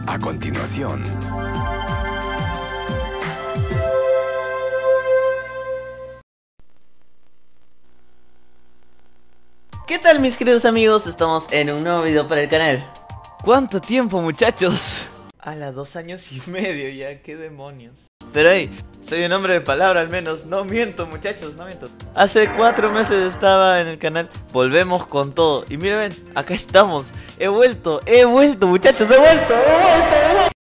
A continuación. ¿Qué tal, mis queridos amigos? Estamos en un nuevo video para el canal. ¿Cuánto tiempo, muchachos? A las 2 años y medio ya, qué demonios. Pero hey, soy un hombre de palabra al menos. No miento, muchachos, no miento. Hace 4 meses estaba en el canal. Volvemos con todo. Y miren, acá estamos. He vuelto, muchachos, he vuelto.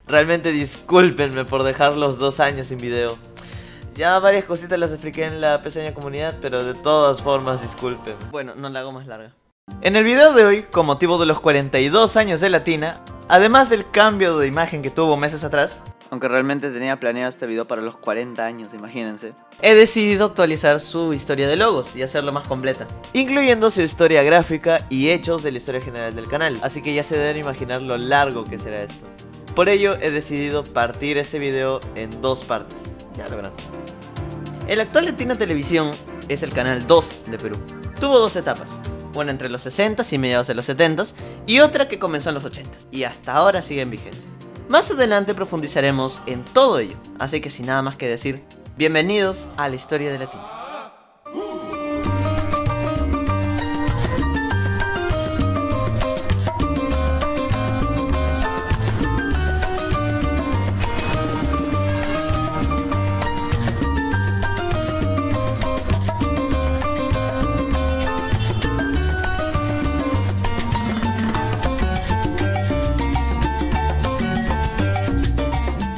Realmente discúlpenme por dejar los 2 años sin video. Ya varias cositas las expliqué en la pequeña comunidad, pero de todas formas disculpen. Bueno, no la hago más larga. En el video de hoy, con motivo de los 42 años de Latina, además del cambio de imagen que tuvo meses atrás, aunque realmente tenía planeado este video para los 40 años, imagínense, he decidido actualizar su historia de logos y hacerlo más completa, incluyendo su historia gráfica y hechos de la historia general del canal, así que ya se deben imaginar lo largo que será esto. Por ello he decidido partir este video en 2 partes. Ya lo verán. El actual Latina Televisión es el canal 2 de Perú. Tuvo 2 etapas, una entre los 60s y mediados de los 70s y otra que comenzó en los 80s y hasta ahora sigue en vigencia. Más adelante profundizaremos en todo ello, así que sin nada más que decir, bienvenidos a la historia de Latina.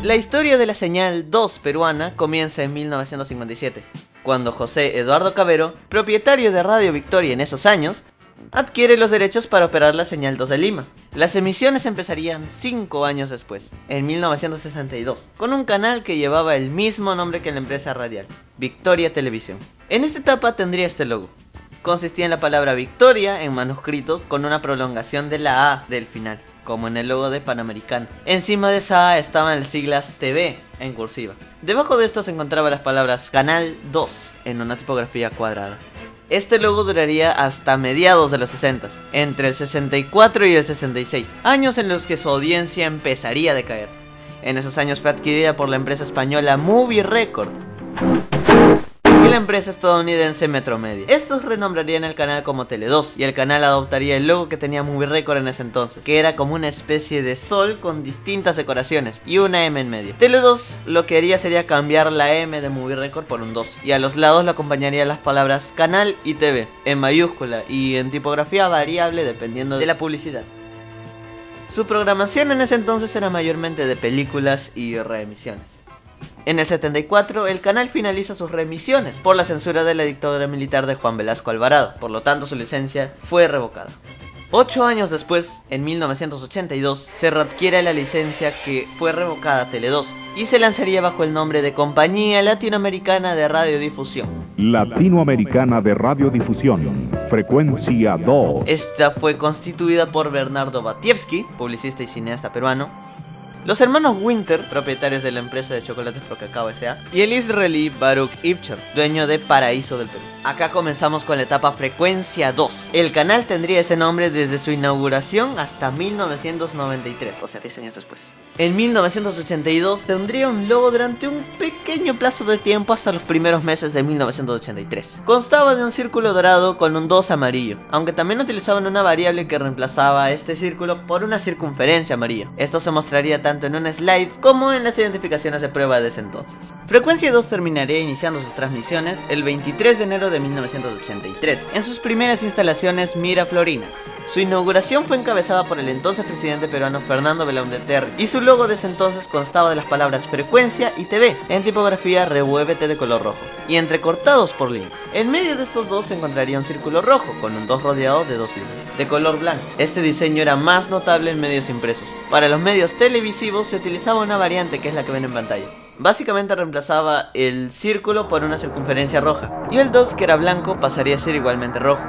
La historia de la señal 2 peruana comienza en 1957, cuando José Eduardo Cavero, propietario de Radio Victoria en esos años, adquiere los derechos para operar la señal 2 de Lima. Las emisiones empezarían 5 años después, en 1962, con un canal que llevaba el mismo nombre que la empresa radial, Victoria Televisión. En esta etapa tendría este logo. Consistía en la palabra Victoria en manuscrito con una prolongación de la A del final, como en el logo de Panamericana. Encima de esa A estaban las siglas TV en cursiva. Debajo de esto se encontraban las palabras Canal 2 en una tipografía cuadrada. Este logo duraría hasta mediados de los 60, entre el 64 y el 66, años en los que su audiencia empezaría a decaer. En esos años fue adquirida por la empresa española Movie Record y la empresa estadounidense Metromedia. Estos renombrarían el canal como Tele 2 y el canal adoptaría el logo que tenía Movie Record en ese entonces, que era como una especie de sol con distintas decoraciones y una M en medio. Tele 2 lo que haría sería cambiar la M de Movie Record por un 2 y a los lados lo acompañarían las palabras canal y TV en mayúscula y en tipografía variable dependiendo de la publicidad. Su programación en ese entonces era mayormente de películas y reemisiones. En el 74, el canal finaliza sus reemisiones por la censura de la dictadura militar de Juan Velasco Alvarado, por lo tanto su licencia fue revocada. 8 años después, en 1982, se readquiere la licencia que fue revocada a Tele 2 y se lanzaría bajo el nombre de Compañía Latinoamericana de Radiodifusión. Latinoamericana de Radiodifusión, frecuencia 2. Esta fue constituida por Bernardo Batievsky, publicista y cineasta peruano, los hermanos Winter, propietarios de la empresa de chocolates Procacao S.A. y el israelí Baruch Ibcher, dueño de Paraíso del Perú. Acá comenzamos con la etapa Frecuencia 2. El canal tendría ese nombre desde su inauguración hasta 1993, o sea 10 años después. En 1982 tendría un logo durante un pequeño plazo de tiempo hasta los primeros meses de 1983. Constaba de un círculo dorado con un 2 amarillo, aunque también utilizaban una variable que reemplazaba a este círculo por una circunferencia amarilla. Esto se mostraría tanto en un slide como en las identificaciones de prueba de ese entonces. Frecuencia 2 terminaría iniciando sus transmisiones el 23 de enero de 1983 en sus primeras instalaciones Miraflorinas. Su inauguración fue encabezada por el entonces presidente peruano Fernando Belaúnde Terry y su logo de ese entonces constaba de las palabras Frecuencia y TV en tipografía revuélvete de color rojo y entrecortados por líneas. En medio de estos dos se encontraría un círculo rojo con un 2 rodeado de 2 líneas de color blanco. Este diseño era más notable en medios impresos. Para los medios televisivos se utilizaba una variante que es la que ven en pantalla. Básicamente reemplazaba el círculo por una circunferencia roja y el 2, que era blanco, pasaría a ser igualmente rojo.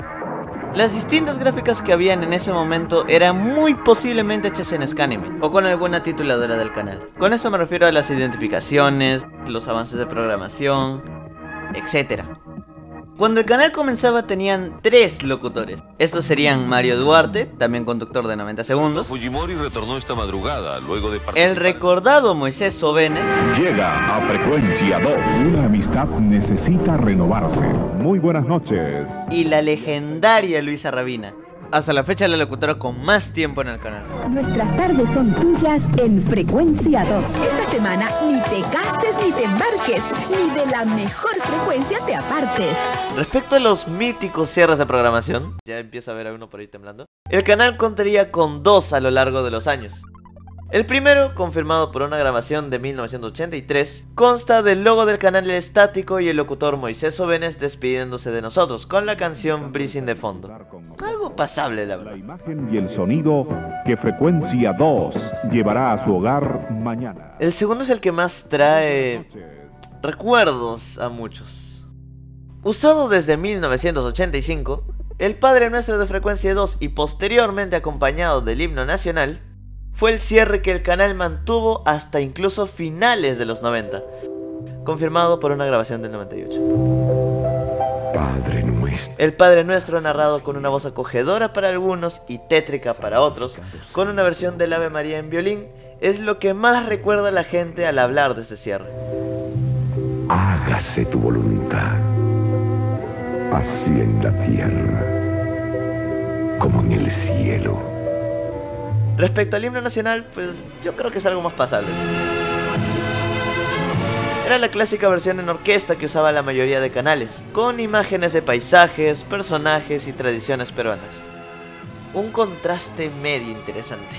Las distintas gráficas que habían en ese momento eran muy posiblemente hechas en Scanimate o con alguna tituladora del canal. Con eso me refiero a las identificaciones, los avances de programación, etc. Cuando el canal comenzaba tenían 3 locutores. Estos serían Mario Duarte, también conductor de 90 segundos. Fujimori retornó esta madrugada, luego de participar. El recordado Moisés Sobenes. Llega a Frecuencia 2. Una amistad necesita renovarse. Muy buenas noches. Y la legendaria Luisa Rabina. Hasta la fecha la locutora con más tiempo en el canal. Nuestras tardes son tuyas en Frecuencia 2. Esta semana ni te cases ni te embarques, ni de la mejor frecuencia te apartes. Respecto a los míticos cierres de programación, ya empieza a ver a uno por ahí temblando, el canal contaría con 2 a lo largo de los años. El primero, confirmado por una grabación de 1983, consta del logo del canal estático y el locutor Moisés Sobenes despidiéndose de nosotros con la canción Breezing de fondo. Algo pasable, la verdad. La imagen y el sonido que Frecuencia 2 llevará a su hogar mañana. El segundo es el que más trae recuerdos a muchos. Usado desde 1985, el Padre Nuestro de Frecuencia 2 y posteriormente acompañado del himno nacional, fue el cierre que el canal mantuvo hasta incluso finales de los 90, confirmado por una grabación del 98. Padre nuestro. El Padre Nuestro narrado con una voz acogedora para algunos y tétrica para otros, con una versión del Ave María en violín, es lo que más recuerda a la gente al hablar de este cierre. Hágase tu voluntad, así en la tierra como en el cielo. Respecto al himno nacional, pues yo creo que es algo más pasable. Era la clásica versión en orquesta que usaba la mayoría de canales, con imágenes de paisajes, personajes y tradiciones peruanas. Un contraste medio interesante.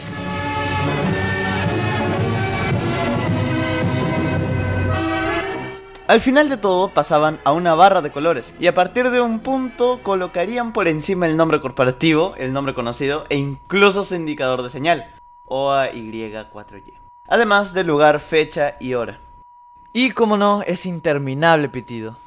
Al final de todo pasaban a una barra de colores y a partir de un punto colocarían por encima el nombre corporativo, el nombre conocido e incluso su indicador de señal, OAY4Y. Además del lugar, fecha y hora. Y como no, ese interminable pitido.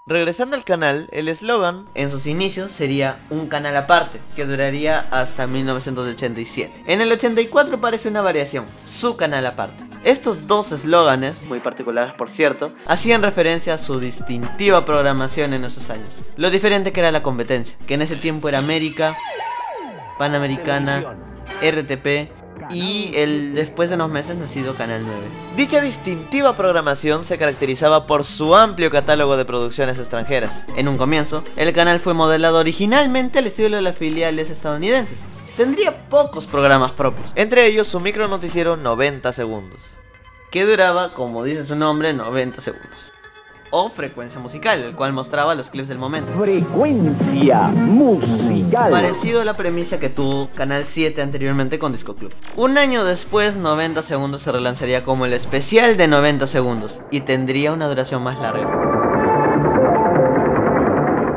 Regresando al canal, el eslogan en sus inicios sería un canal aparte, que duraría hasta 1987. En el 84 aparece una variación, su canal aparte. Estos 2 eslóganes, muy particulares por cierto, hacían referencia a su distintiva programación en esos años. Lo diferente que era la competencia, que en ese tiempo era América, Panamericana, RTP y el después de unos meses nacido Canal 9. Dicha distintiva programación se caracterizaba por su amplio catálogo de producciones extranjeras. En un comienzo, el canal fue modelado originalmente al estilo de las filiales estadounidenses. Tendría pocos programas propios, entre ellos su micro noticiero 90 segundos, que duraba, como dice su nombre, 90 segundos. O frecuencia musical, el cual mostraba los clips del momento. Frecuencia musical. Parecido a la premisa que tuvo Canal 7 anteriormente con Disco Club. Un año después, 90 segundos se relanzaría como el especial de 90 segundos y tendría una duración más larga.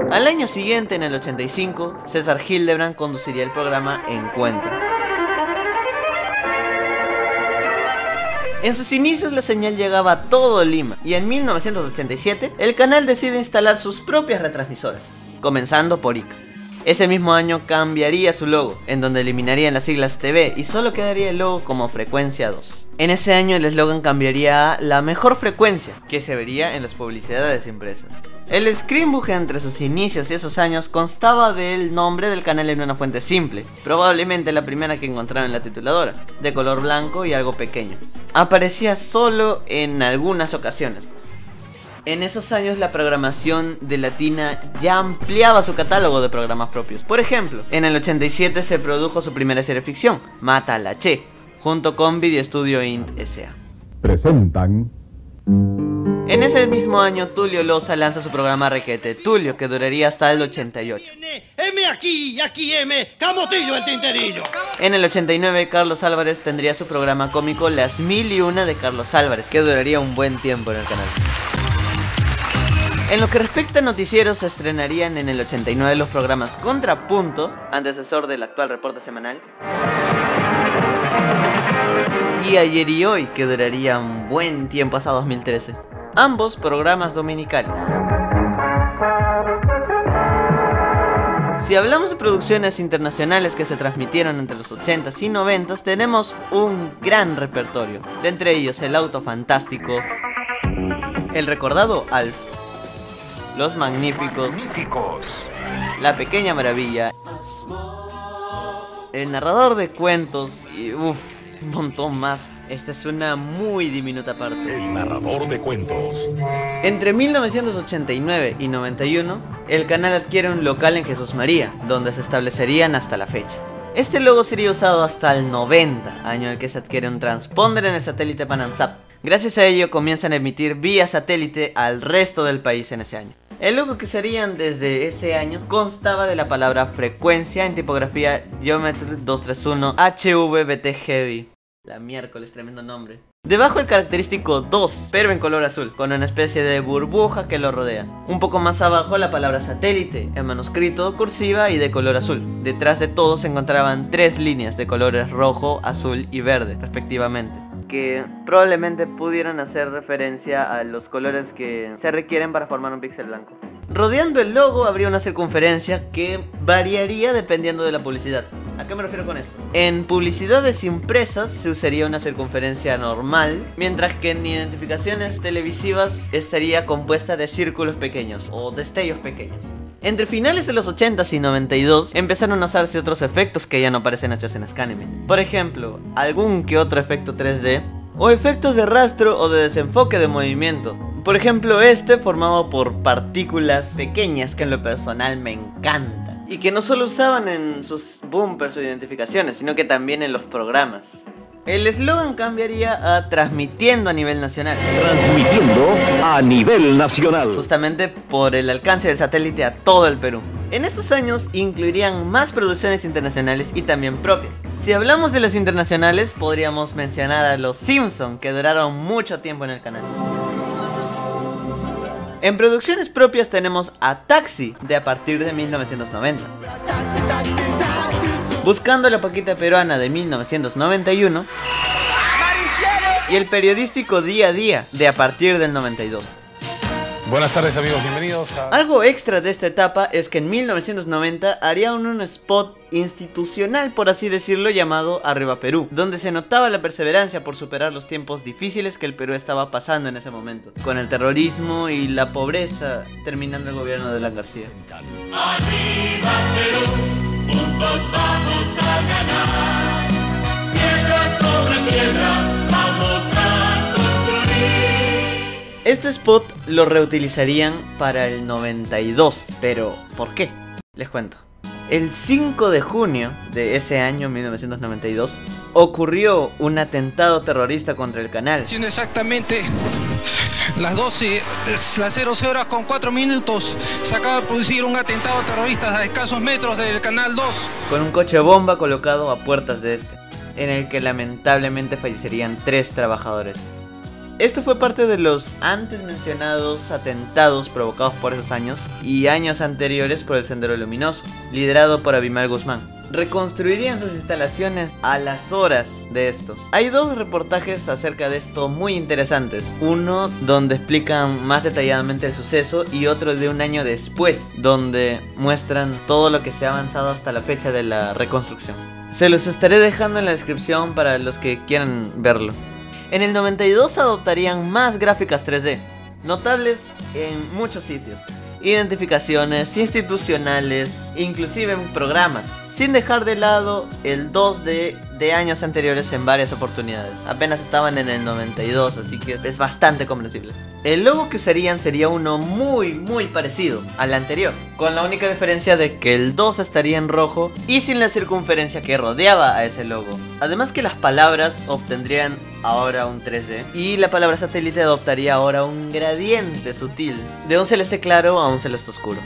Al año siguiente, en el 85, César Hildebrand conduciría el programa Encuentro. En sus inicios la señal llegaba a todo Lima y en 1987 el canal decide instalar sus propias retransmisoras, comenzando por Ica. Ese mismo año cambiaría su logo, en donde eliminarían las siglas TV y solo quedaría el logo como Frecuencia 2. En ese año el eslogan cambiaría a La Mejor Frecuencia, que se vería en las publicidades impresas. El screenbook entre sus inicios y esos años constaba del nombre del canal en una fuente simple, probablemente la primera que encontraron en la tituladora, de color blanco y algo pequeño. Aparecía solo en algunas ocasiones. En esos años la programación de Latina ya ampliaba su catálogo de programas propios. Por ejemplo, en el 87 se produjo su primera serie ficción, Mata a la Che, junto con Video Studio Int S.A. Presentan En ese mismo año Tulio Loza lanza su programa Requete Tulio, que duraría hasta el 88. M aquí M, Camotillo el tinterillo. En el 89 Carlos Álvarez tendría su programa cómico Las 1001 de Carlos Álvarez, que duraría un buen tiempo en el canal. En lo que respecta a noticieros, se estrenarían en el 89 los programas Contrapunto, antecesor del actual reporte semanal, y Ayer y Hoy, que duraría un buen tiempo hasta 2013. Ambos programas dominicales. Si hablamos de producciones internacionales que se transmitieron entre los 80s y 90s, tenemos un gran repertorio. De entre ellos El Auto Fantástico, el recordado Alf, Los Magníficos, La Pequeña Maravilla, El Narrador de Cuentos y un montón más. Esta es una muy diminuta parte. El Narrador de Cuentos. Entre 1989 y 91, el canal adquiere un local en Jesús María, donde se establecerían hasta la fecha. Este logo sería usado hasta el 90, año en el que se adquiere un transponder en el satélite Panansat. Gracias a ello comienzan a emitir vía satélite al resto del país en ese año. El logo que usarían desde ese año constaba de la palabra frecuencia en tipografía Geometry 231 HVBT Heavy. La miércoles, tremendo nombre. Debajo el característico 2, pero en color azul, con una especie de burbuja que lo rodea. Un poco más abajo la palabra satélite, en manuscrito, cursiva y de color azul. Detrás de todo se encontraban 3 líneas de colores rojo, azul y verde, respectivamente, que probablemente pudieran hacer referencia a los colores que se requieren para formar un píxel blanco. Rodeando el logo habría una circunferencia que variaría dependiendo de la publicidad. ¿A qué me refiero con esto? En publicidades impresas se usaría una circunferencia normal, mientras que en identificaciones televisivas estaría compuesta de círculos pequeños o destellos pequeños. Entre finales de los 80s y 92 empezaron a usarse otros efectos que ya no aparecen hechos en Scanime. Por ejemplo, algún que otro efecto 3D o efectos de rastro o de desenfoque de movimiento. Por ejemplo, este formado por partículas pequeñas que en lo personal me encantan y que no solo usaban en sus bumpers o identificaciones, sino que también en los programas. El eslogan cambiaría a transmitiendo a nivel nacional. Transmitiendo a nivel nacional. Justamente por el alcance del satélite a todo el Perú. En estos años incluirían más producciones internacionales y también propias. Si hablamos de las internacionales, podríamos mencionar a Los Simpson, que duraron mucho tiempo en el canal. En producciones propias tenemos a Taxi, de a partir de 1990. Buscando la Paquita Peruana, de 1991. Y el periodístico Día a Día, de a partir del 92. Buenas tardes, amigos, bienvenidos a... Algo extra de esta etapa es que en 1990 haría un spot institucional, por así decirlo, llamado Arriba Perú, donde se notaba la perseverancia por superar los tiempos difíciles que el Perú estaba pasando en ese momento, con el terrorismo y la pobreza, terminando el gobierno de Alan García. Arriba Perú, juntos vamos a ganar, piedra sobre piedra, vamos a construir. Este spot lo reutilizarían para el 92, pero ¿por qué? Les cuento. El 5 de junio de ese año, 1992, ocurrió un atentado terrorista contra el canal. Siendo exactamente las 12, las 00 con 4 minutos, se acaba de producir un atentado terrorista a escasos metros del canal 2. Con un coche bomba colocado a puertas de este, en el que lamentablemente fallecerían 3 trabajadores. Esto fue parte de los antes mencionados atentados provocados por esos años y años anteriores por el Sendero Luminoso, liderado por Abimael Guzmán. Reconstruirían sus instalaciones a las horas de esto. Hay 2 reportajes acerca de esto muy interesantes. Uno donde explican más detalladamente el suceso y otro de un año después, donde muestran todo lo que se ha avanzado hasta la fecha de la reconstrucción. Se los estaré dejando en la descripción para los que quieran verlo. En el 92 adoptarían más gráficas 3D, notables en muchos sitios. Identificaciones institucionales, inclusive en programas, sin dejar de lado el 2D de años anteriores en varias oportunidades. Apenas estaban en el 92, así que es bastante comprensible. El logo que usarían sería uno muy parecido al anterior, con la única diferencia de que el 2 estaría en rojo y sin la circunferencia que rodeaba a ese logo. Además que las palabras obtendrían ahora un 3D y la palabra satélite adoptaría ahora un gradiente sutil, de un celeste claro a un celeste oscuro.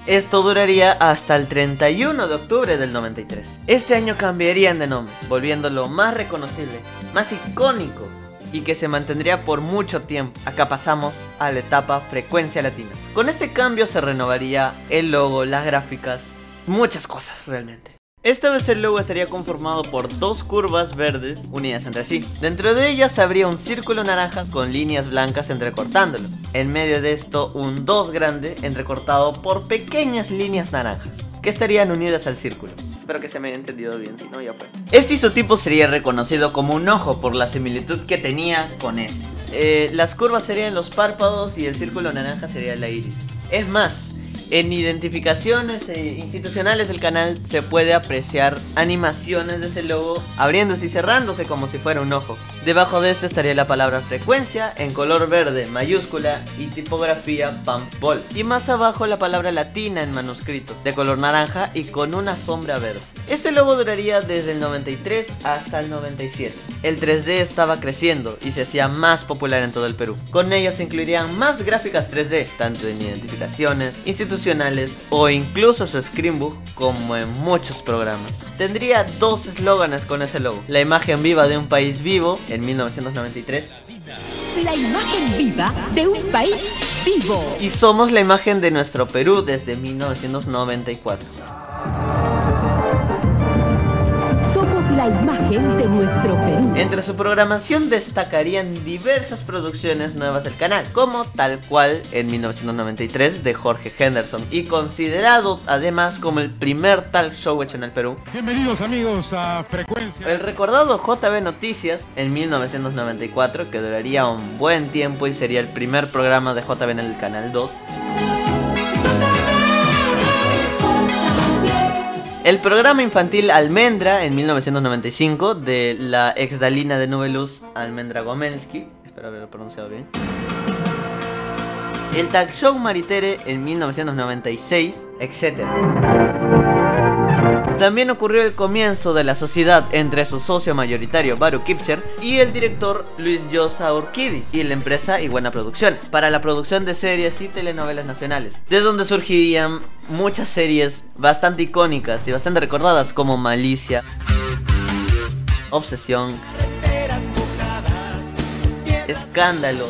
Esto duraría hasta el 31 de octubre del 93. Este año cambiarían de nombre, volviéndolo más reconocible, más icónico y que se mantendría por mucho tiempo. Acá pasamos a la etapa Frecuencia Latina. Con este cambio se renovaría el logo, las gráficas, muchas cosas realmente. Esta vez el logo estaría conformado por 2 curvas verdes unidas entre sí. Dentro de ellas habría un círculo naranja con líneas blancas entrecortándolo. En medio de esto un 2 grande entrecortado por pequeñas líneas naranjas que estarían unidas al círculo. Espero que se me haya entendido bien, si no ya fue. Este isotipo sería reconocido como un ojo por la similitud que tenía con este. Las curvas serían los párpados y el círculo naranja sería la iris. Es más, en identificaciones institucionales del canal se puede apreciar animaciones de ese logo abriéndose y cerrándose como si fuera un ojo. Debajo de este estaría la palabra frecuencia en color verde mayúscula y tipografía Pampol. Y más abajo la palabra latina en manuscrito de color naranja y con una sombra verde. Este logo duraría desde el 93 hasta el 97. El 3D estaba creciendo y se hacía más popular en todo el Perú. Con ello se incluirían más gráficas 3D, tanto en identificaciones, institucionales o incluso su screenbook como en muchos programas. Tendría dos eslóganes con ese logo: la imagen viva de un país vivo en 1993. La imagen viva de un país vivo. Y somos la imagen de nuestro Perú desde 1994. La imagen de nuestro Perú. Entre su programación destacarían diversas producciones nuevas del canal, como Tal Cual en 1993 de Jorge Henderson, y considerado además como el primer talk show hecho en el Perú. Bienvenidos amigos a Frecuencia. El recordado JB Noticias en 1994, que duraría un buen tiempo y sería el primer programa de JB en el canal 2. El programa infantil Almendra en 1995 de la ex Dalina de Nubeluz, Almendra Gomelsky, espero haberlo pronunciado bien. El talk show Maritere en 1996, etc. También ocurrió el comienzo de la sociedad entre su socio mayoritario Baru Kipcher y el director Luis Llosa Urquidi y la empresa Iguana Producciones para la producción de series y telenovelas nacionales, de donde surgirían muchas series bastante icónicas y bastante recordadas como Malicia, Obsesión, Escándalo,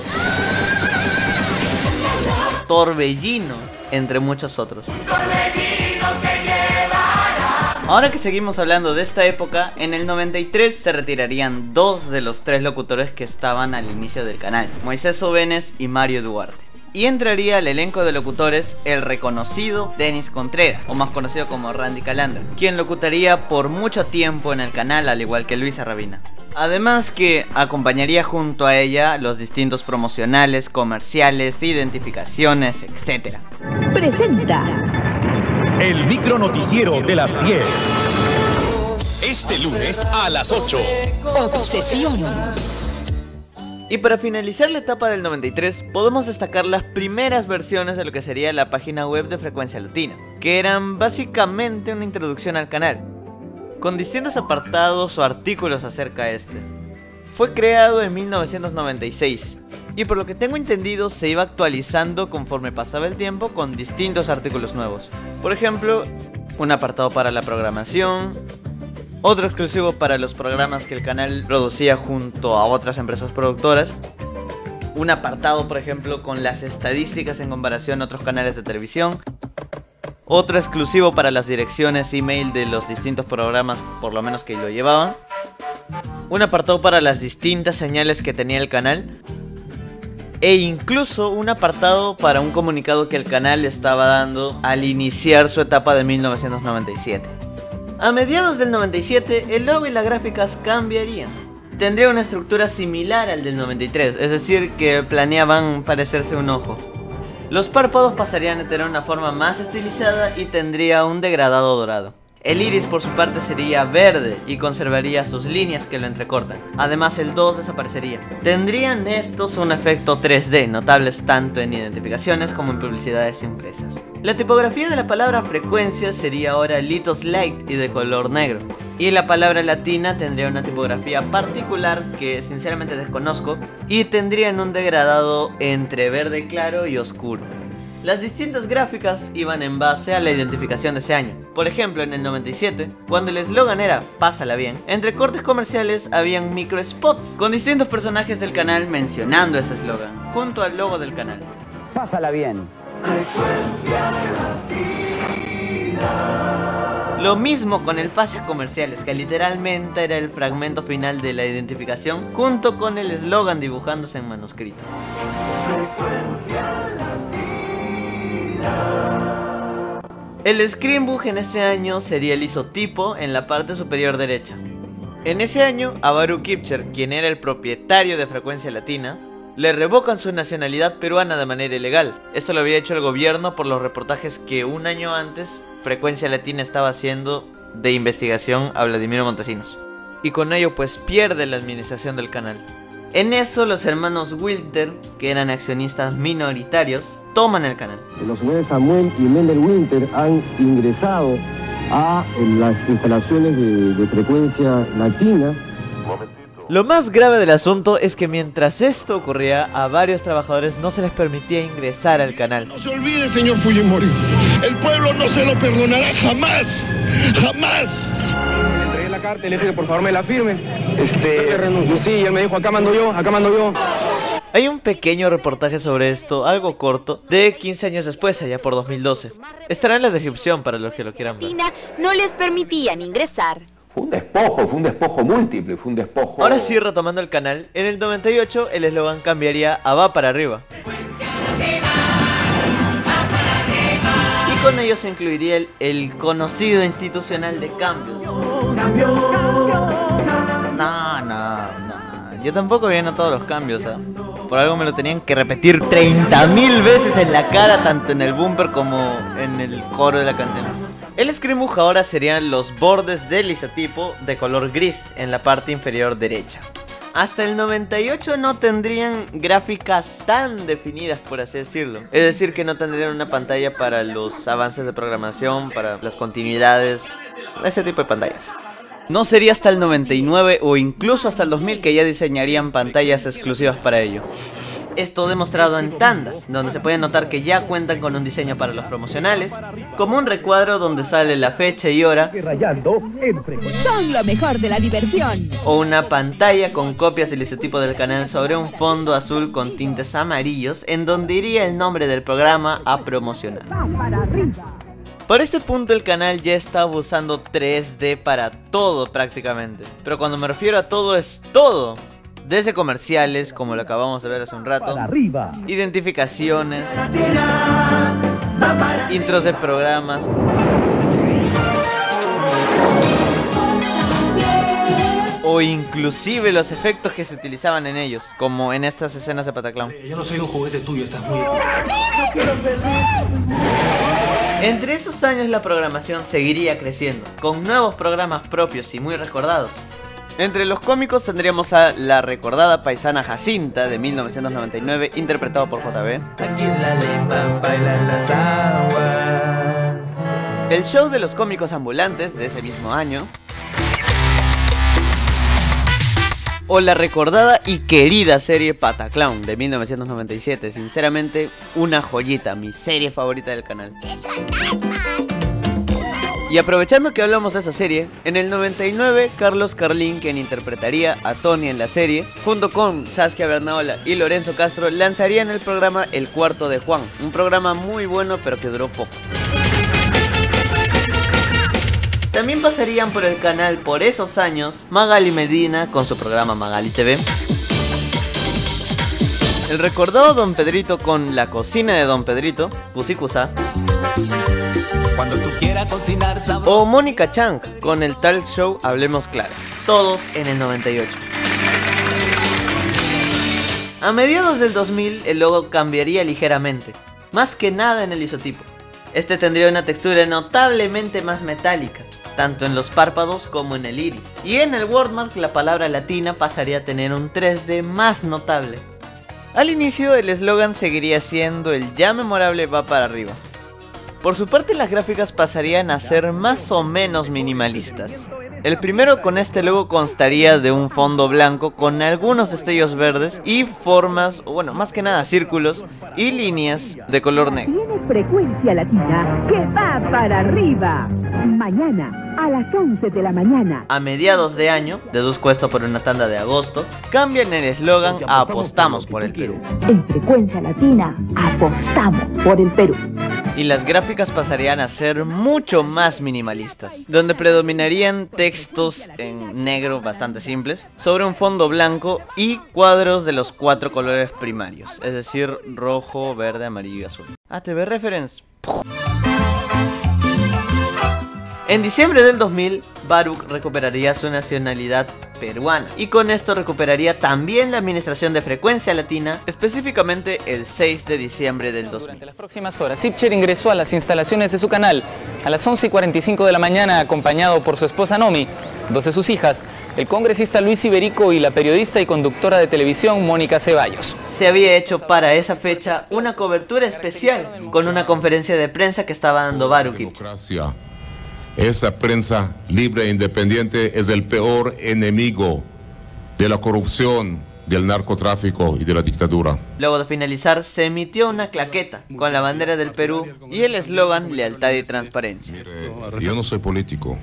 Torbellino, entre muchos otros. Ahora que seguimos hablando de esta época, en el 93 se retirarían dos de los tres locutores que estaban al inicio del canal, Moisés Obenes y Mario Duarte. Y entraría al elenco de locutores el reconocido Denis Contreras, o más conocido como Randy Calandra, quien locutaría por mucho tiempo en el canal, al igual que Luisa Rabina. Además que acompañaría junto a ella los distintos promocionales, comerciales, identificaciones, etc. Presenta el micro noticiero de las 10. Este lunes a las 8. Obsesión. Y para finalizar la etapa del 93, podemos destacar las primeras versiones de lo que sería la página web de Frecuencia Latina, que eran básicamente una introducción al canal, con distintos apartados o artículos acerca de este. Fue creado en 1996 y por lo que tengo entendido se iba actualizando conforme pasaba el tiempo con distintos artículos nuevos. Por ejemplo, un apartado para la programación, otro exclusivo para los programas que el canal producía junto a otras empresas productoras, un apartado por ejemplo con las estadísticas en comparación a otros canales de televisión, otro exclusivo para las direcciones email de los distintos programas, por lo menos que lo llevaban, un apartado para las distintas señales que tenía el canal, e incluso un apartado para un comunicado que el canal estaba dando al iniciar su etapa de 1997. A mediados del 97, el logo y las gráficas cambiarían. Tendría una estructura similar al del 93, es decir, que planeaban parecerse un ojo. Los párpados pasarían a tener una forma más estilizada y tendría un degradado dorado. El iris por su parte sería verde y conservaría sus líneas que lo entrecortan. Además el 2 desaparecería. Tendrían estos un efecto 3D, notables tanto en identificaciones como en publicidades impresas. La tipografía de la palabra frecuencia sería ahora Litos Light y de color negro. Y la palabra latina tendría una tipografía particular que sinceramente desconozco y tendrían un degradado entre verde claro y oscuro. Las distintas gráficas iban en base a la identificación de ese año. Por ejemplo, en el 97, cuando el eslogan era "Pásala bien", entre cortes comerciales habían microspots con distintos personajes del canal mencionando ese eslogan, junto al logo del canal. Pásala bien. Lo mismo con el pase a comerciales, que literalmente era el fragmento final de la identificación, junto con el eslogan dibujándose en manuscrito. El screenbook en ese año sería el isotipo en la parte superior derecha. En ese año, a Baru Kipcher, quien era el propietario de Frecuencia Latina, le revocan su nacionalidad peruana de manera ilegal. Esto lo había hecho el gobierno por los reportajes que un año antes Frecuencia Latina estaba haciendo de investigación a Vladimiro Montesinos. Y con ello pues pierde la administración del canal. En eso los hermanos Wilter, que eran accionistas minoritarios, toman el canal. Los señores Samuel y Mendel Wilter han ingresado a las instalaciones de Frecuencia Latina. Lo más grave del asunto es que mientras esto ocurría, a varios trabajadores no se les permitía ingresar al canal. No se olvide, señor Fujimori, el pueblo no se lo perdonará jamás, jamás. Le entregué la carta y le pido por favor me la firme. Sí, él me dijo, acá mando yo, acá mando yo. Hay un pequeño reportaje sobre esto, algo corto, de 15 años después, allá por 2012. Estará en la descripción para los que lo quieran ver. No les permitían ingresar. Fue un despojo múltiple, fue un despojo... Ahora sí, retomando el canal, en el 98 el eslogan cambiaría a Va para arriba. Y con ello se incluiría el conocido institucional de cambios. No, yo tampoco había notado los cambios, ¿eh? Por algo me lo tenían que repetir 30.000 veces en la cara, tanto en el bumper como en el coro de la canción. El screamuj ahora serían los bordes del isotipo de color gris en la parte inferior derecha. Hasta el 98 no tendrían gráficas tan definidas, por así decirlo. Es decir, que no tendrían una pantalla para los avances de programación, para las continuidades, ese tipo de pantallas. No sería hasta el 99 o incluso hasta el 2000 que ya diseñarían pantallas exclusivas para ello. Esto demostrado en tandas, donde se puede notar que ya cuentan con un diseño para los promocionales, como un recuadro donde sale la fecha y hora, Son lo mejor de la diversión. o una pantalla con copias del isotipo del canal sobre un fondo azul con tintes amarillos, en donde iría el nombre del programa a promocionar. Por este punto el canal ya está usando 3D para todo prácticamente, pero cuando me refiero a todo es todo. Desde comerciales, como lo acabamos de ver hace un rato, identificaciones, intros de programas, o inclusive los efectos que se utilizaban en ellos, como en estas escenas de Pataclown. Yo no soy un juguete tuyo, estás muy... Entre esos años la programación seguiría creciendo, con nuevos programas propios y muy recordados. Entre los cómicos tendríamos a la recordada paisana Jacinta de 1999, interpretado por JB. Aquí en la lema bailan las aguas. El show de los cómicos ambulantes de ese mismo año. O la recordada y querida serie Pataclown de 1997, sinceramente una joyita, mi serie favorita del canal. Y aprovechando que hablamos de esa serie, en el 99 Carlos Carlín, quien interpretaría a Tony en la serie, junto con Saskia Bernaola y Lorenzo Castro, lanzarían el programa El Cuarto de Juan, un programa muy bueno pero que duró poco. También pasarían por el canal por esos años Magali Medina con su programa Magali TV, el recordado Don Pedrito con La Cocina de Don Pedrito, Cusicusa, Cuando tú quieras cocinar sabroso. o Mónica Chang con el talk show Hablemos Claro, todos en el 98. A mediados del 2000 el logo cambiaría ligeramente, más que nada en el isotipo. Este tendría una textura notablemente más metálica, tanto en los párpados como en el iris, y en el wordmark la palabra latina pasaría a tener un 3D más notable. Al inicio el eslogan seguiría siendo el ya memorable Va para arriba. Por su parte las gráficas pasarían a ser más o menos minimalistas. El primero con este logo constaría de un fondo blanco con algunos destellos verdes y formas, o bueno, más que nada círculos y líneas de color negro. Tiene Frecuencia Latina que va para arriba. Mañana a las 11 de la mañana. A mediados de año, deduzco esto por una tanda de agosto, cambian el eslogan a Apostamos por el Perú. En Frecuencia Latina apostamos por el Perú. Y las gráficas pasarían a ser mucho más minimalistas, donde predominarían textos en negro bastante simples, sobre un fondo blanco y cuadros de los 4 colores primarios, es decir, rojo, verde, amarillo y azul. ATV Reference. En diciembre del 2000, Baruch recuperaría su nacionalidad peruana y con esto recuperaría también la administración de Frecuencia Latina, específicamente el 6 de diciembre del 2000. Durante las próximas horas, Sipcher ingresó a las instalaciones de su canal a las 11:45 de la mañana acompañado por su esposa Nomi, dos de sus hijas, el congresista Luis Iberico y la periodista y conductora de televisión Mónica Ceballos. Se había hecho para esa fecha una cobertura especial con una conferencia de prensa que estaba dando Baruch. Esa prensa libre e independiente es el peor enemigo de la corrupción, del narcotráfico y de la dictadura. Luego de finalizar, se emitió una claqueta con la bandera del Perú y el eslogan Lealtad y Transparencia. Yo no soy político.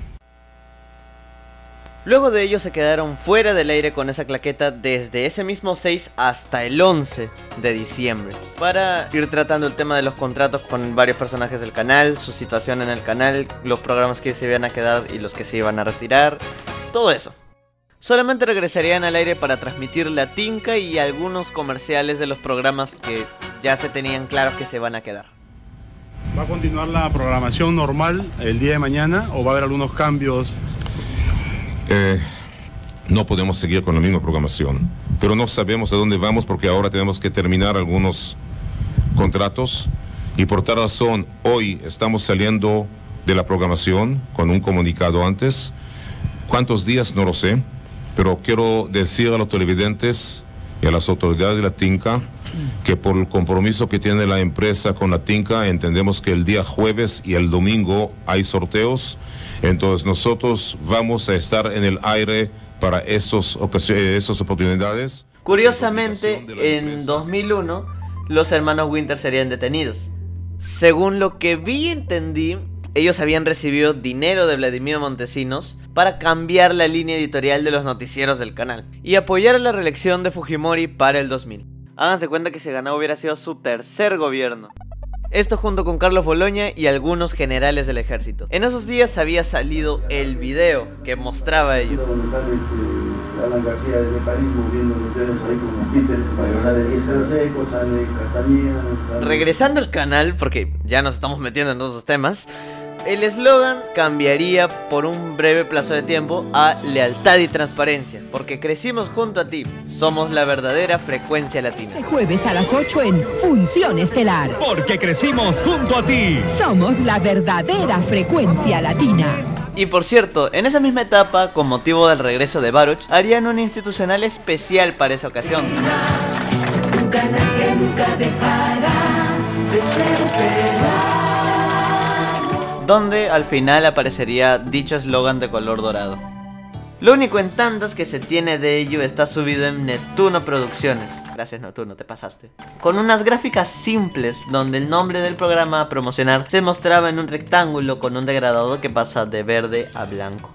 Luego de ello se quedaron fuera del aire con esa claqueta desde ese mismo 6 hasta el 11 de diciembre para ir tratando el tema de los contratos con varios personajes del canal, su situación en el canal, los programas que se iban a quedar y los que se iban a retirar, todo eso. Solamente regresarían al aire para transmitir La Tinca y algunos comerciales de los programas que ya se tenían claros que se van a quedar. ¿Va a continuar la programación normal el día de mañana o va a haber algunos cambios? No podemos seguir con la misma programación, pero no sabemos a dónde vamos porque ahora tenemos que terminar algunos contratos y por tal razón hoy estamos saliendo de la programación con un comunicado antes. ¿Cuántos días? No lo sé, pero quiero decir a los televidentes y a las autoridades de La Tinca que por el compromiso que tiene la empresa con La Tinca entendemos que el día jueves y el domingo hay sorteos. Entonces nosotros vamos a estar en el aire para esas oportunidades. Curiosamente, en 2001, los hermanos Winter serían detenidos. Según lo que vi y entendí, ellos habían recibido dinero de Vladimir Montesinos para cambiar la línea editorial de los noticieros del canal y apoyar la reelección de Fujimori para el 2000. Háganse cuenta que si ganaba hubiera sido su tercer gobierno. Esto junto con Carlos Boloña y algunos generales del ejército. En esos días había salido el video que mostraba ello. Regresando al canal, porque ya nos estamos metiendo en esos temas, el eslogan cambiaría por un breve plazo de tiempo a Lealtad y Transparencia, porque crecimos junto a ti, somos la verdadera Frecuencia Latina. Este jueves a las 8 en Función Estelar. Porque crecimos junto a ti. Somos la verdadera Frecuencia Latina. Y por cierto, en esa misma etapa, con motivo del regreso de Baruch, harían un institucional especial para esa ocasión. Un canal que nunca dejará de ser donde al final aparecería dicho eslogan de color dorado. Lo único en tandas que se tiene de ello está subido en Neptuno Producciones. Gracias Neptuno, te pasaste. Con unas gráficas simples donde el nombre del programa a promocionar se mostraba en un rectángulo con un degradado que pasa de verde a blanco.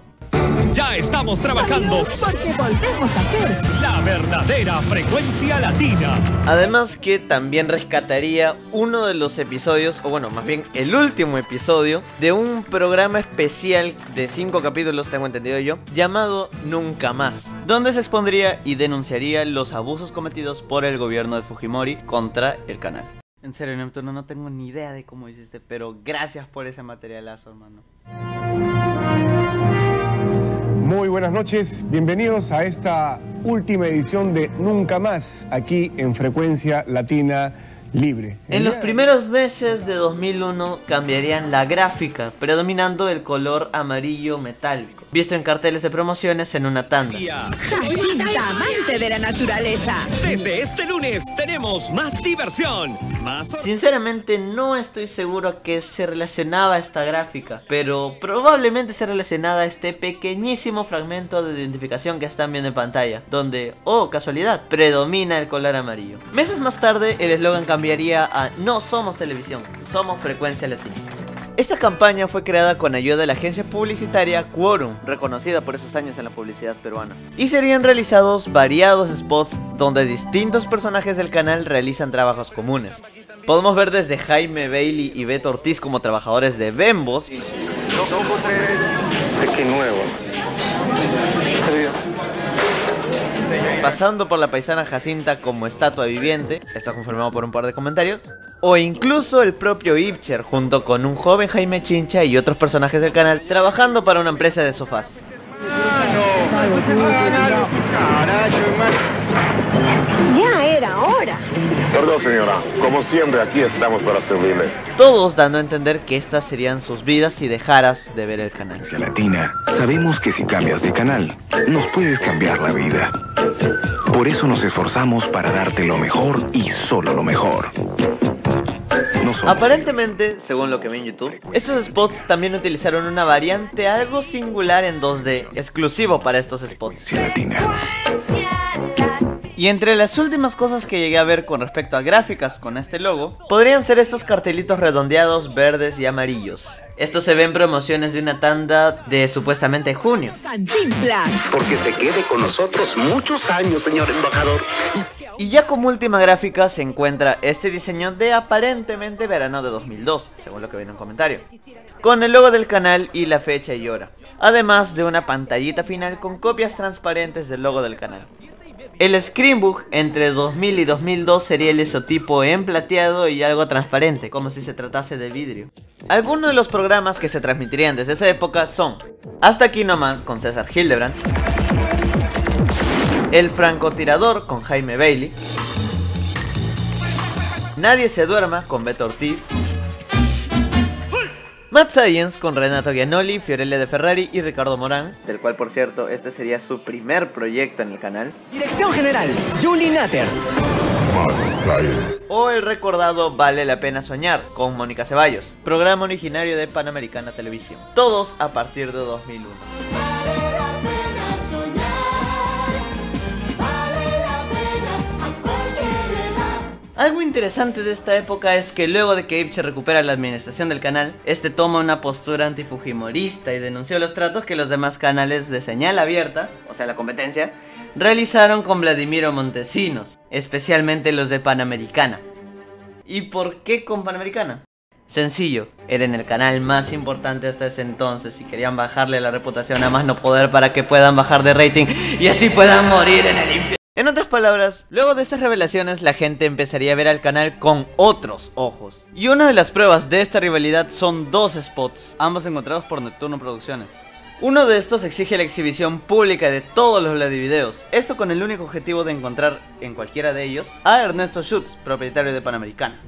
Ya estamos trabajando porque volvemos a ser la verdadera Frecuencia Latina. Además que también rescataría uno de los episodios, o bueno, más bien el último episodio de un programa especial de 5 capítulos, tengo entendido yo, llamado Nunca Más, donde se expondría y denunciaría los abusos cometidos por el gobierno de Fujimori contra el canal. En serio, Neptuno, no tengo ni idea de cómo hiciste, pero gracias por ese materialazo, hermano. Muy buenas noches, bienvenidos a esta última edición de Nunca Más, aquí en Frecuencia Latina Libre. En los primeros meses de 2001 cambiarían la gráfica, predominando el color amarillo metálico, visto en carteles de promociones en una tanda. Jacinta, amante de la naturaleza. Desde este lunes tenemos más diversión, más... Sinceramente no estoy seguro a qué se relacionaba esta gráfica, pero probablemente se relacionaba a este pequeñísimo fragmento de identificación que están viendo en pantalla, donde, oh casualidad, predomina el color amarillo. Meses más tarde el eslogan cambiaría a No somos televisión, somos Frecuencia Latina. Esta campaña fue creada con ayuda de la agencia publicitaria Quorum, reconocida por esos años en la publicidad peruana. Y serían realizados variados spots donde distintos personajes del canal realizan trabajos comunes. Podemos ver desde Jaime Bailey y Beto Ortiz como trabajadores de Bembos, Sé que nuevo. pasando por la paisana Jacinta como estatua viviente, está confirmado por un par de comentarios, o incluso el propio Ibcher junto con un joven Jaime Chincha y otros personajes del canal trabajando para una empresa de sofás. Ya era hora. Perdón, señora. Como siempre, aquí estamos para servirle. Todos dando a entender que estas serían sus vidas si dejaras de ver el canal. Latina, sabemos que si cambias de canal, nos puedes cambiar la vida. Por eso nos esforzamos para darte lo mejor y solo lo mejor. Aparentemente, según lo que vi en YouTube, estos spots también utilizaron una variante algo singular en 2D, exclusivo para estos spots. Y entre las últimas cosas que llegué a ver con respecto a gráficas con este logo, podrían ser estos cartelitos redondeados verdes y amarillos. Esto se ve en promociones de una tanda de supuestamente junio. Cantinflas. Porque se quede con nosotros muchos años, señor embajador. Y ya como última gráfica se encuentra este diseño de aparentemente verano de 2002, según lo que vi en un comentario, con el logo del canal y la fecha y hora, además de una pantallita final con copias transparentes del logo del canal. El screenbook entre 2000 y 2002 sería el isotipo en plateado y algo transparente, como si se tratase de vidrio. Algunos de los programas que se transmitirían desde esa época son Hasta aquí nomás con César Hildebrand, El francotirador con Jaime Bailey, Nadie se duerma con Beto Ortiz, Mad Science con Renato Giannoli, Fiorella de Ferrari y Ricardo Morán, del cual por cierto este sería su primer proyecto en el canal. Dirección general, Julie Natters. O el recordado Vale la pena soñar con Mónica Ceballos, programa originario de Panamericana Televisión, todos a partir de 2001. Algo interesante de esta época es que luego de que Ibcher recupera la administración del canal, este toma una postura antifujimorista y denunció los tratos que los demás canales de señal abierta, o sea la competencia, realizaron con Vladimiro Montesinos, especialmente los de Panamericana. ¿Y por qué con Panamericana? Sencillo, eran el canal más importante hasta ese entonces y querían bajarle la reputación a más no poder para que puedan bajar de rating y así puedan morir en el infierno. En otras palabras, luego de estas revelaciones la gente empezaría a ver al canal con otros ojos. Y una de las pruebas de esta rivalidad son dos spots, ambos encontrados por Neptuno Producciones. Uno de estos exige la exhibición pública de todos los Vladivideos, esto con el único objetivo de encontrar en cualquiera de ellos a Ernesto Schutz, propietario de Panamericana.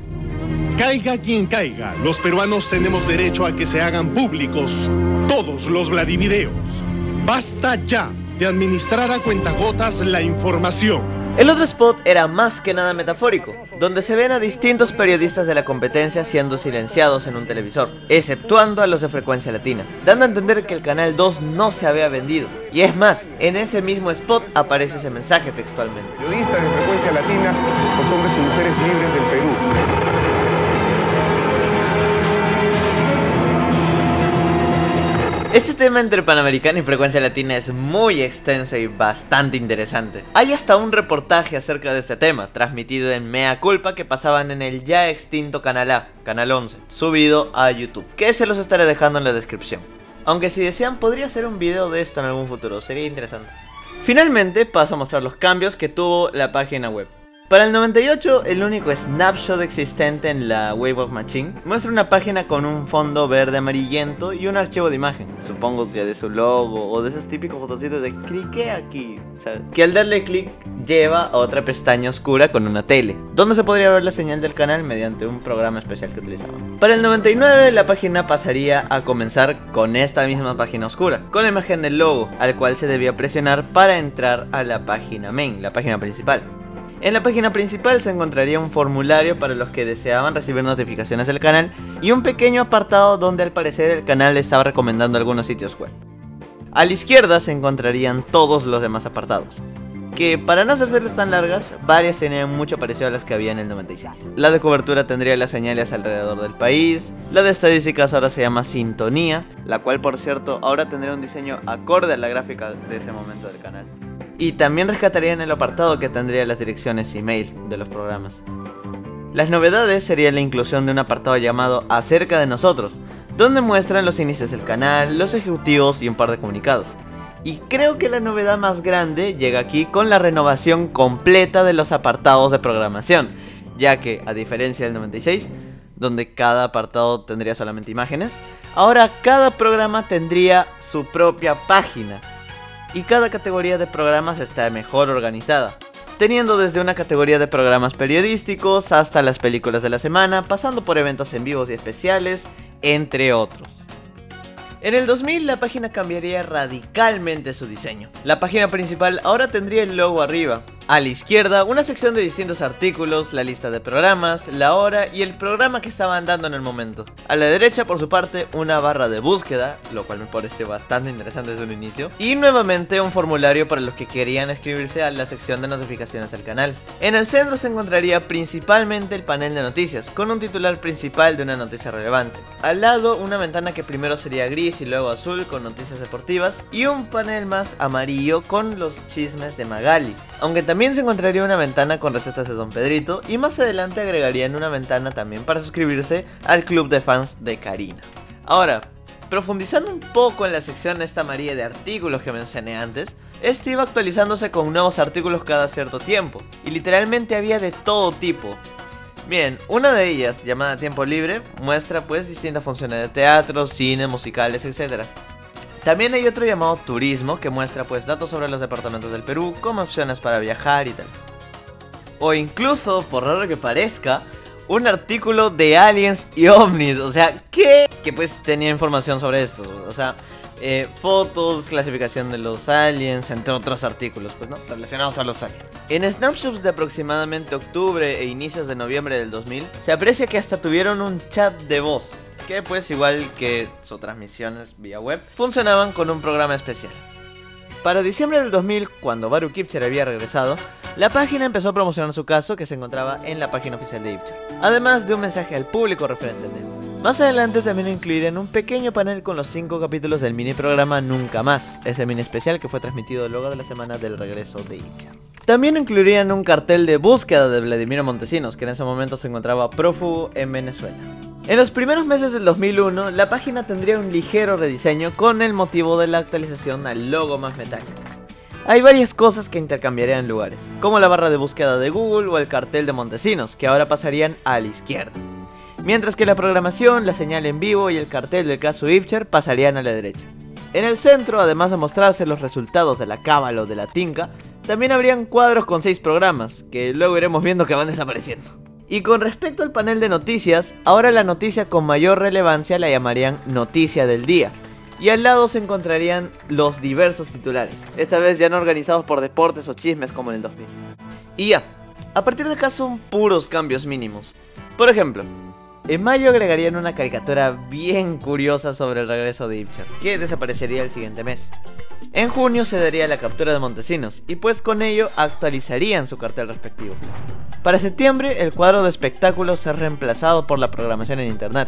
Caiga quien caiga, los peruanos tenemos derecho a que se hagan públicos todos los Vladivideos. Basta ya de administrar a cuentagotas la información. El otro spot era más que nada metafórico, donde se ven a distintos periodistas de la competencia siendo silenciados en un televisor, exceptuando a los de Frecuencia Latina, dando a entender que el canal 2 no se había vendido. Y es más, en ese mismo spot aparece ese mensaje textualmente. Periodistas de Frecuencia Latina, los hombres y mujeres libres del Perú. Este tema entre Panamericana y Frecuencia Latina es muy extenso y bastante interesante. Hay hasta un reportaje acerca de este tema, transmitido en Mea Culpa, que pasaban en el ya extinto Canal A, Canal 11, subido a YouTube, que se los estaré dejando en la descripción. Aunque si desean podría hacer un video de esto en algún futuro, sería interesante. Finalmente paso a mostrar los cambios que tuvo la página web. Para el 98, el único snapshot existente en la Wave of Machine muestra una página con un fondo verde amarillento y un archivo de imagen. Supongo que de su logo o de esos típicos botoncitos de clique aquí, ¿sabes? Que al darle clic lleva a otra pestaña oscura con una tele, donde se podría ver la señal del canal mediante un programa especial que utilizaban. Para el 99, la página pasaría a comenzar con esta misma página oscura, con la imagen del logo, al cual se debía presionar para entrar a la página main, la página principal. En la página principal se encontraría un formulario para los que deseaban recibir notificaciones del canal y un pequeño apartado donde al parecer el canal estaba recomendando algunos sitios web. A la izquierda se encontrarían todos los demás apartados, que para no hacerles tan largas, varias tenían mucho parecido a las que había en el 96. La de cobertura tendría las señales alrededor del país, la de estadísticas ahora se llama Sintonía, la cual por cierto ahora tendría un diseño acorde a la gráfica de ese momento del canal. Y también rescatarían el apartado que tendría las direcciones email de los programas. Las novedades serían la inclusión de un apartado llamado Acerca de nosotros, donde muestran los inicios del canal, los ejecutivos y un par de comunicados. Y creo que la novedad más grande llega aquí con la renovación completa de los apartados de programación, ya que, a diferencia del 96, donde cada apartado tendría solamente imágenes, ahora cada programa tendría su propia página, y cada categoría de programas está mejor organizada, teniendo desde una categoría de programas periodísticos hasta las películas de la semana, pasando por eventos en vivos y especiales, entre otros. En el 2000 la página cambiaría radicalmente su diseño. La página principal ahora tendría el logo arriba. A la izquierda, una sección de distintos artículos, la lista de programas, la hora y el programa que estaban dando en el momento. A la derecha, por su parte, una barra de búsqueda, lo cual me parece bastante interesante desde un inicio. Y nuevamente un formulario para los que querían escribirse a la sección de notificaciones del canal. En el centro se encontraría principalmente el panel de noticias, con un titular principal de una noticia relevante. Al lado, una ventana que primero sería gris y luego azul con noticias deportivas. Y un panel más amarillo con los chismes de Magali. Aunque también se encontraría una ventana con recetas de Don Pedrito y más adelante agregarían una ventana también para suscribirse al club de fans de Karina. Ahora, profundizando un poco en la sección esta amarilla de artículos que mencioné antes, este iba actualizándose con nuevos artículos cada cierto tiempo y literalmente había de todo tipo. Bien, una de ellas, llamada Tiempo Libre, muestra pues distintas funciones de teatro, cine, musicales, etc. También hay otro llamado Turismo, que muestra pues datos sobre los departamentos del Perú, como opciones para viajar y tal. O incluso, por raro que parezca, un artículo de aliens y ovnis, o sea, ¿qué? Que pues tenía información sobre esto, o sea, fotos, clasificación de los aliens, entre otros artículos, pues no, relacionados a los aliens. En snapshots de aproximadamente octubre e inicios de noviembre del 2000, se aprecia que hasta tuvieron un chat de voz, que pues igual que sus transmisiones vía web, funcionaban con un programa especial. Para diciembre del 2000, cuando Baru Kipcher había regresado, la página empezó a promocionar su caso, que se encontraba en la página oficial de Ipcher, además de un mensaje al público referente a él. Más adelante también incluirían un pequeño panel con los 5 capítulos del mini programa Nunca Más, ese mini especial que fue transmitido luego de la semana del regreso de Ipcher. También incluirían un cartel de búsqueda de Vladimiro Montesinos, que en ese momento se encontraba prófugo en Venezuela. En los primeros meses del 2001, la página tendría un ligero rediseño con el motivo de la actualización al logo más metálico. Hay varias cosas que intercambiarían lugares, como la barra de búsqueda de Google o el cartel de Montesinos, que ahora pasarían a la izquierda. Mientras que la programación, la señal en vivo y el cartel del caso Ipcher pasarían a la derecha. En el centro, además de mostrarse los resultados de la cábala o de la tinca, también habrían cuadros con 6 programas, que luego iremos viendo que van desapareciendo. Y con respecto al panel de noticias, ahora la noticia con mayor relevancia la llamarían Noticia del Día, y al lado se encontrarían los diversos titulares, esta vez ya no organizados por deportes o chismes como en el 2000. Y ya, a partir de acá son puros cambios mínimos. Por ejemplo, en mayo agregarían una caricatura bien curiosa sobre el regreso de Ipcher, que desaparecería el siguiente mes. En junio se daría la captura de Montesinos, y pues con ello actualizarían su cartel respectivo. Para septiembre, el cuadro de espectáculos es reemplazado por la programación en internet.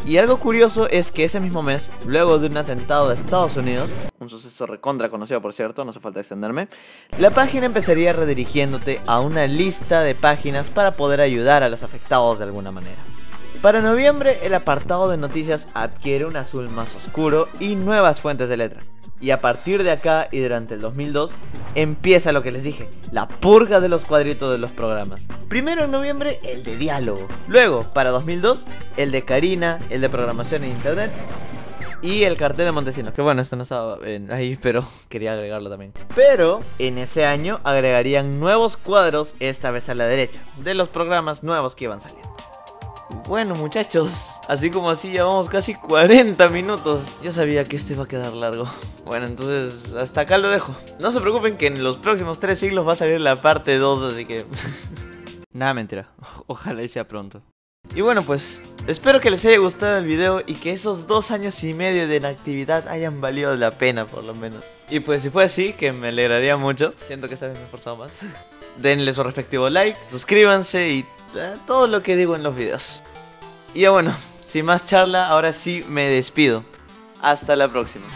Y algo curioso es que ese mismo mes, luego de un atentado de Estados Unidos, un suceso recontra conocido por cierto, no hace falta extenderme, la página empezaría redirigiéndote a una lista de páginas para poder ayudar a los afectados de alguna manera. Para noviembre, el apartado de noticias adquiere un azul más oscuro y nuevas fuentes de letra. Y a partir de acá y durante el 2002, empieza lo que les dije, la purga de los cuadritos de los programas. Primero en noviembre, el de diálogo. Luego, para 2002, el de Karina, el de programación en internet y el cartel de Montesinos. Que bueno, esto no estaba ahí, pero quería agregarlo también. Pero en ese año agregarían nuevos cuadros, esta vez a la derecha, de los programas nuevos que iban saliendo. Bueno muchachos, así como así llevamos casi 40 minutos. Yo sabía que esto iba a quedar largo. Bueno, entonces hasta acá lo dejo. No se preocupen que en los próximos 3 siglos va a salir la parte 2, así que... Nada, mentira. Ojalá y sea pronto. Y bueno pues, espero que les haya gustado el video y que esos 2 años y medio de inactividad hayan valido la pena por lo menos. Y pues si fue así, que me alegraría mucho. Siento que esta vez me he esforzado más. Denle su respectivo like, suscríbanse y todo lo que digo en los videos. Y ya bueno, sin más charla, ahora sí me despido. Hasta la próxima.